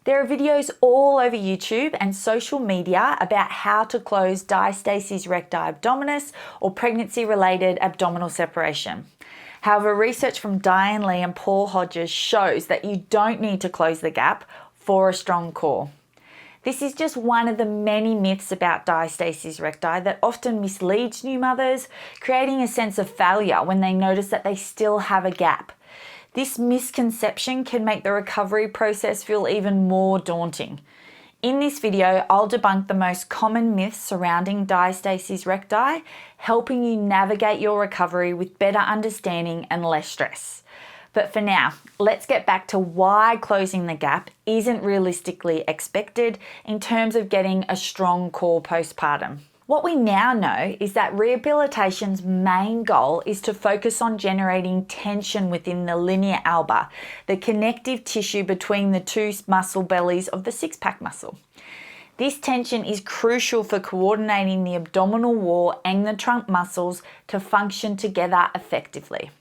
There are videos all over YouTube and social media about how to close Diastasis Recti Abdominis or pregnancy-related abdominal separation. However, research from Diane Lee and Paul Hodges shows that you don't need to close the gap for a strong core. This is just one of the many myths about diastasis recti that often misleads new mothers, creating a sense of failure when they notice that they still have a gap. This misconception can make the recovery process feel even more daunting. In this video, I'll debunk the most common myths surrounding diastasis recti, helping you navigate your recovery with better understanding and less stress. But for now, let's get back to why closing the gap isn't realistically expected in terms of getting a strong core postpartum. What we now know is that rehabilitation's main goal is to focus on generating tension within the linea alba, the connective tissue between the two muscle bellies of the six-pack muscle. This tension is crucial for coordinating the abdominal wall and the trunk muscles to function together effectively.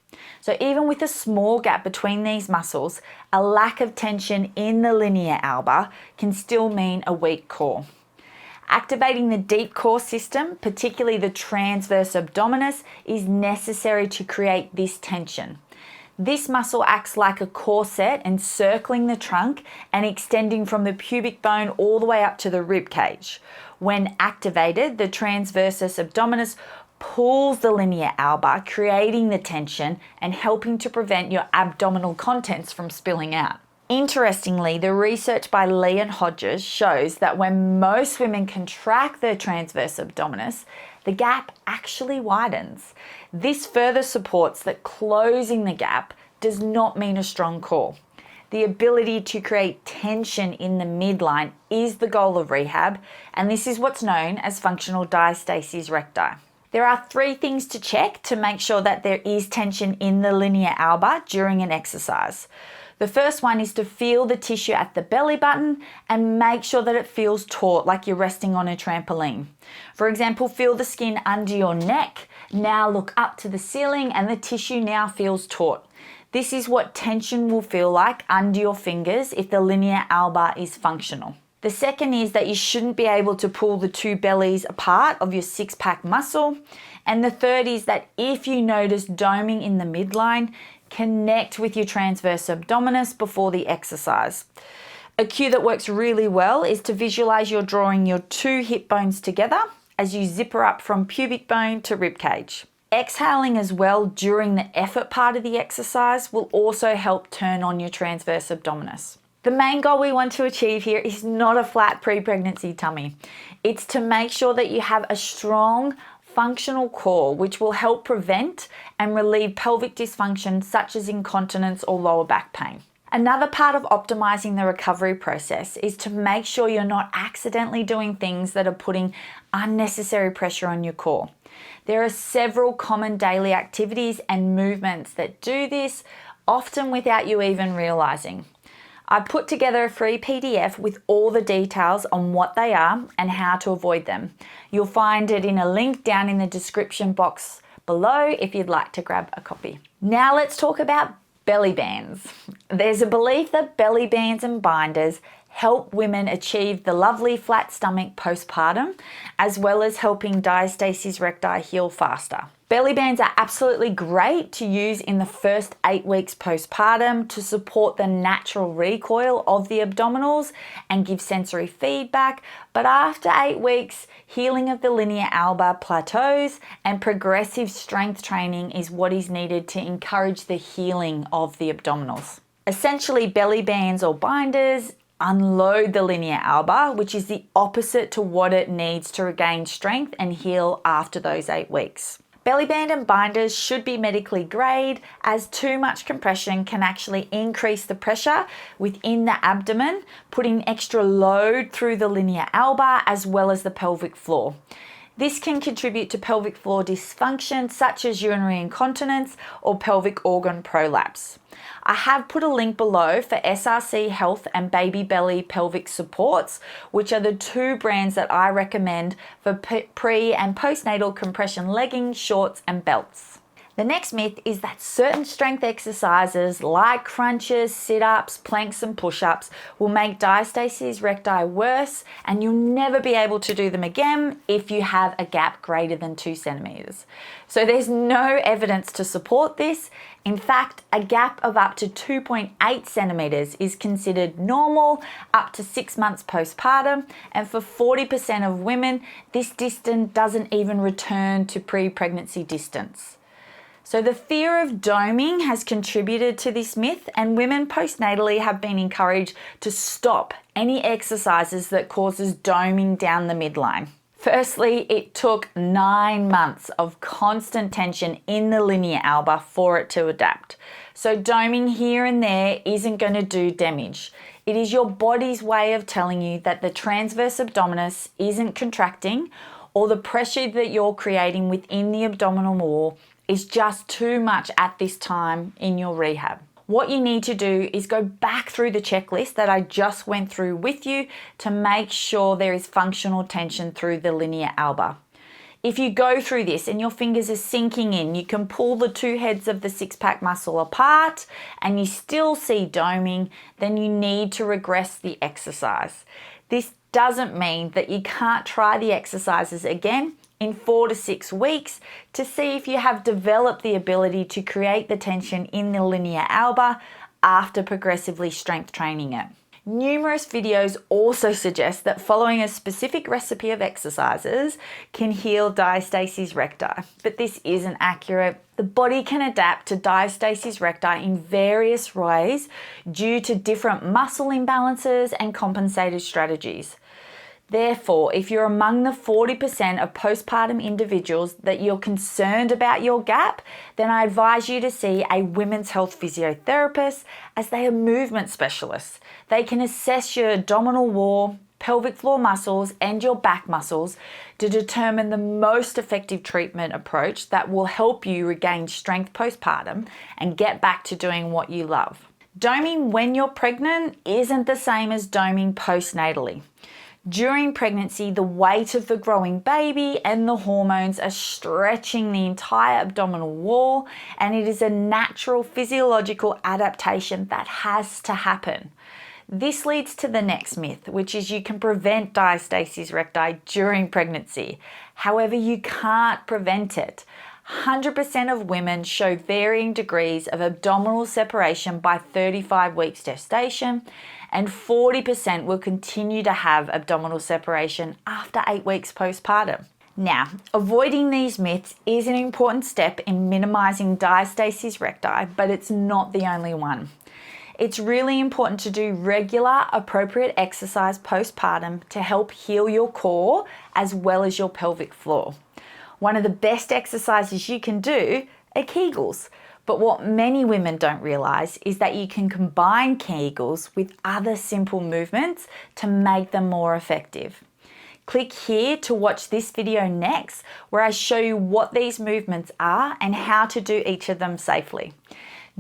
So even with a small gap between these muscles, a lack of tension in the linea alba can still mean a weak core. Activating the deep core system, particularly the transverse abdominis, is necessary to create this tension. This muscle acts like a corset encircling the trunk and extending from the pubic bone all the way up to the rib cage. When activated, the transversus abdominis pulls the linea alba, creating the tension and helping to prevent your abdominal contents from spilling out. Interestingly, the research by Lee and Hodges shows that when most women contract their transverse abdominis, the gap actually widens. This further supports that closing the gap does not mean a strong core. The ability to create tension in the midline is the goal of rehab, and this is what's known as functional diastasis recti. There are 3 things to check to make sure that there is tension in the linea alba during an exercise. The first one is to feel the tissue at the belly button and make sure that it feels taut, like you're resting on a trampoline. For example, feel the skin under your neck. Now look up to the ceiling and the tissue now feels taut. This is what tension will feel like under your fingers if the linea alba is functional. The second is that you shouldn't be able to pull the two bellies apart of your six-pack muscle. And the third is that if you notice doming in the midline, connect with your transverse abdominis before the exercise. A cue that works really well is to visualize you're drawing your 2 hip bones together as you zipper up from pubic bone to rib cage. Exhaling as well during the effort part of the exercise will also help turn on your transverse abdominis. The main goal we want to achieve here is not a flat pre-pregnancy tummy. It's to make sure that you have a strong, functional core, which will help prevent and relieve pelvic dysfunction such as incontinence or lower back pain. Another part of optimizing the recovery process is to make sure you're not accidentally doing things that are putting unnecessary pressure on your core. There are several common daily activities and movements that do this, often without you even realizing. I put together a free PDF with all the details on what they are and how to avoid them. You'll find it in a link down in the description box below if you'd like to grab a copy. Now let's talk about belly bands. There's a belief that belly bands and binders help women achieve the lovely flat stomach postpartum, as well as helping diastasis recti heal faster. Belly bands are absolutely great to use in the first 8 weeks postpartum to support the natural recoil of the abdominals and give sensory feedback, but after 8 weeks, healing of the linea alba plateaus and progressive strength training is what is needed to encourage the healing of the abdominals. Essentially, belly bands or binders unload the linea alba, which is the opposite to what it needs to regain strength and heal after those 8 weeks. Belly band and binders should be medically grade, as too much compression can actually increase the pressure within the abdomen, putting extra load through the linea alba as well as the pelvic floor. This can contribute to pelvic floor dysfunction such as urinary incontinence or pelvic organ prolapse. I have put a link below for SRC Health and Baby Belly Pelvic Supports, which are the 2 brands that I recommend for pre- and postnatal compression leggings, shorts and belts. The next myth is that certain strength exercises like crunches, sit-ups, planks and push-ups will make diastasis recti worse, and you'll never be able to do them again if you have a gap greater than 2 centimeters. So there's no evidence to support this. In fact, a gap of up to 2.8 centimeters is considered normal up to 6 months postpartum, and for 40% of women, this distance doesn't even return to pre-pregnancy distance. So the fear of doming has contributed to this myth, and women postnatally have been encouraged to stop any exercises that causes doming down the midline. Firstly, it took 9 months of constant tension in the linea alba for it to adapt. So doming here and there isn't going to do damage. It is your body's way of telling you that the transverse abdominis isn't contracting, or the pressure that you're creating within the abdominal wall is just too much at this time in your rehab. What you need to do is go back through the checklist that I just went through with you to make sure there is functional tension through the linea alba. If you go through this and your fingers are sinking in, you can pull the 2 heads of the six-pack muscle apart and you still see doming, then you need to regress the exercise. This doesn't mean that you can't try the exercises again in 4 to 6 weeks to see if you have developed the ability to create the tension in the linea alba after progressively strength training it. Numerous videos also suggest that following a specific recipe of exercises can heal diastasis recti, but this isn't accurate. The body can adapt to diastasis recti in various ways due to different muscle imbalances and compensated strategies. Therefore, if you're among the 40% of postpartum individuals that you're concerned about your gap, then I advise you to see a women's health physiotherapist, as they are movement specialists. They can assess your abdominal wall, pelvic floor muscles, and your back muscles to determine the most effective treatment approach that will help you regain strength postpartum and get back to doing what you love. Doming when you're pregnant isn't the same as doming postnatally. During pregnancy, the weight of the growing baby and the hormones are stretching the entire abdominal wall, and it is a natural physiological adaptation that has to happen. This leads to the next myth, which is you can prevent diastasis recti during pregnancy. However, you can't prevent it. 100% of women show varying degrees of abdominal separation by 35 weeks gestation, and 40% will continue to have abdominal separation after 8 weeks postpartum. Now, avoiding these myths is an important step in minimizing diastasis recti, but it's not the only one. It's really important to do regular, appropriate exercise postpartum to help heal your core as well as your pelvic floor. One of the best exercises you can do are Kegels. But what many women don't realize is that you can combine Kegels with other simple movements to make them more effective. Click here to watch this video next, where I show you what these movements are and how to do each of them safely.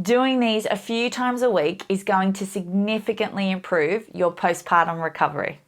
Doing these a few times a week is going to significantly improve your postpartum recovery.